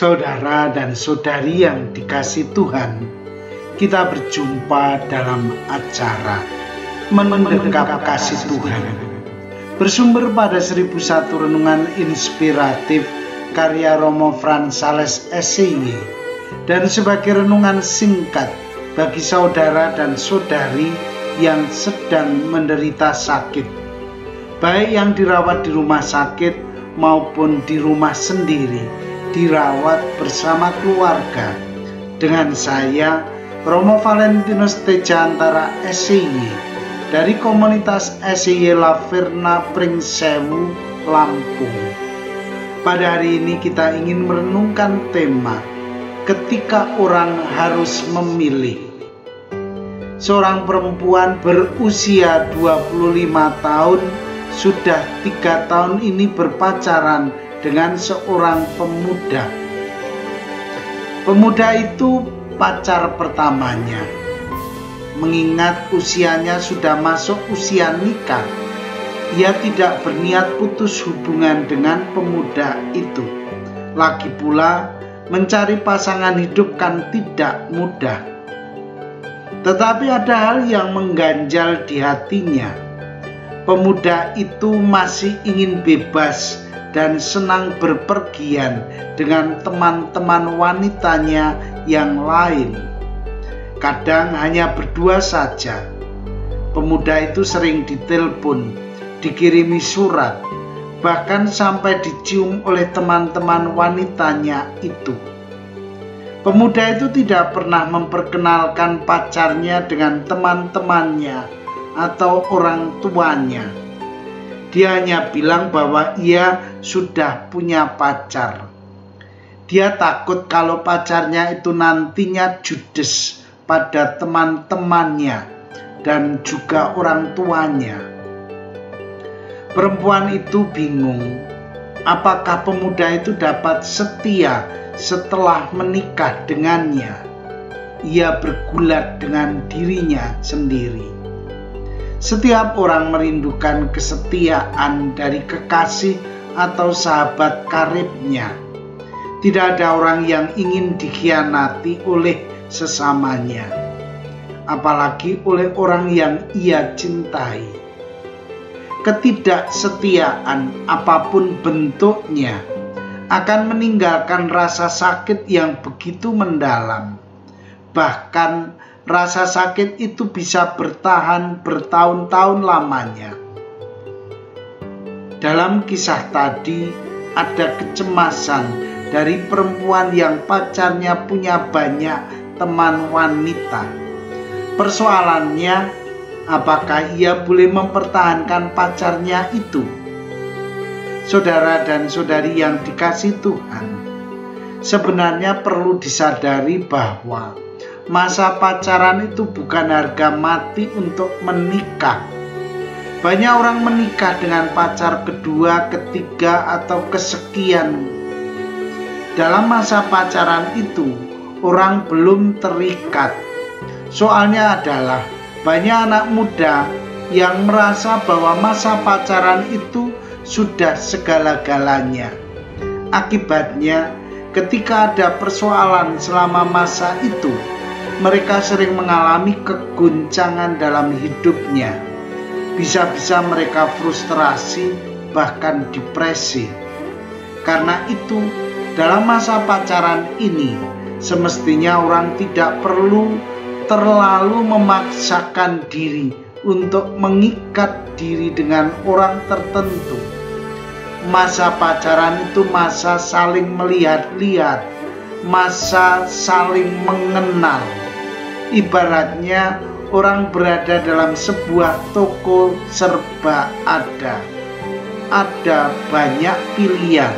Saudara dan saudari yang dikasihi Tuhan, kita berjumpa dalam acara Mendekap Kasih Tuhan, bersumber pada 1001 renungan inspiratif karya Romo Frans Sales SCY, dan sebagai renungan singkat bagi saudara dan saudari yang sedang menderita sakit, baik yang dirawat di rumah sakit maupun di rumah sendiri, dirawat bersama keluarga. Dengan saya, Romo Valentinus Tejantara SCY, dari komunitas SCY Laverna Pringsewu, Lampung. Pada hari ini kita ingin merenungkan tema ketika orang harus memilih. Seorang perempuan berusia 25 tahun sudah 3 tahun ini berpacaran dengan seorang pemuda. Pemuda itu pacar pertamanya. Mengingat usianya sudah masuk usia nikah, ia tidak berniat putus hubungan dengan pemuda itu. Lagi pula, mencari pasangan hidup kan tidak mudah. Tetapi ada hal yang mengganjal di hatinya. Pemuda itu masih ingin bebas dan senang berpergian dengan teman-teman wanitanya yang lain. Kadang hanya berdua saja. Pemuda itu sering ditelepon, dikirimi surat, bahkan sampai dicium oleh teman-teman wanitanya itu. Pemuda itu tidak pernah memperkenalkan pacarnya dengan teman-temannya atau orang tuanya. Dia hanya bilang bahwa ia sudah punya pacar. Dia takut kalau pacarnya itu nantinya judes pada teman-temannya dan juga orang tuanya. Perempuan itu bingung, apakah pemuda itu dapat setia setelah menikah dengannya. Ia bergulat dengan dirinya sendiri. Setiap orang merindukan kesetiaan dari kekasih atau sahabat karibnya. Tidak ada orang yang ingin dikhianati oleh sesamanya, apalagi oleh orang yang ia cintai. Ketidaksetiaan apapun bentuknya akan meninggalkan rasa sakit yang begitu mendalam. Bahkan rasa sakit itu bisa bertahan bertahun-tahun lamanya. Dalam kisah tadi ada kecemasan dari perempuan yang pacarnya punya banyak teman wanita. Persoalannya, apakah ia boleh mempertahankan pacarnya itu? Saudara dan saudari yang dikasihi Tuhan, sebenarnya perlu disadari bahwa masa pacaran itu bukan harga mati untuk menikah. Banyak orang menikah dengan pacar kedua, ketiga, atau kesekian. Dalam masa pacaran itu, orang belum terikat. Soalnya adalah banyak anak muda yang merasa bahwa masa pacaran itu sudah segala-galanya. Akibatnya, ketika ada persoalan selama masa itu, mereka sering mengalami keguncangan dalam hidupnya. Bisa-bisa mereka frustrasi, bahkan depresi. Karena itu, dalam masa pacaran ini, semestinya orang tidak perlu terlalu memaksakan diri untuk mengikat diri dengan orang tertentu. Masa pacaran itu masa saling melihat-lihat, masa saling mengenal. Ibaratnya orang berada dalam sebuah toko serba ada banyak pilihan.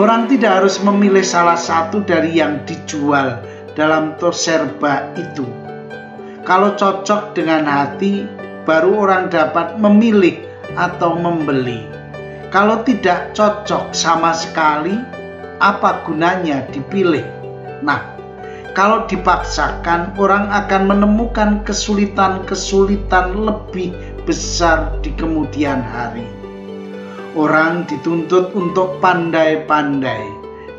Orang tidak harus memilih salah satu dari yang dijual dalam toko serba itu. Kalau cocok dengan hati, baru orang dapat memilih atau membeli. Kalau tidak cocok sama sekali, apa gunanya dipilih? Nah, kalau dipaksakan, orang akan menemukan kesulitan-kesulitan lebih besar di kemudian hari. Orang dituntut untuk pandai-pandai,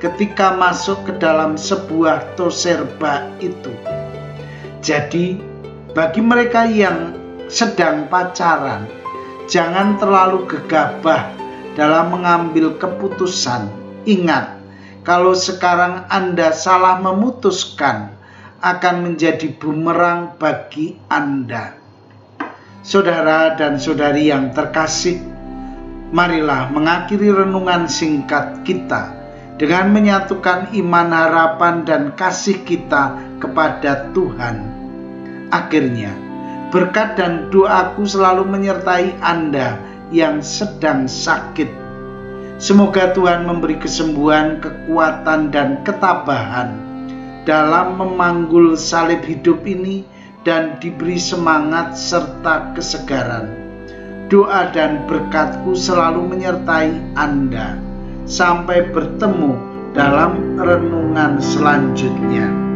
ketika masuk ke dalam sebuah toserba itu. Jadi, bagi mereka yang sedang pacaran, jangan terlalu gegabah dalam mengambil keputusan. Ingat, kalau sekarang Anda salah memutuskan, akan menjadi bumerang bagi Anda. Saudara dan saudari yang terkasih, marilah mengakhiri renungan singkat kita dengan menyatukan iman, harapan, dan kasih kita kepada Tuhan. Akhirnya, berkat dan doaku selalu menyertai Anda yang sedang sakit. Semoga Tuhan memberi kesembuhan, kekuatan, dan ketabahan dalam memanggul salib hidup ini dan diberi semangat serta kesegaran. Doa dan berkatku selalu menyertai Anda. Sampai bertemu dalam renungan selanjutnya.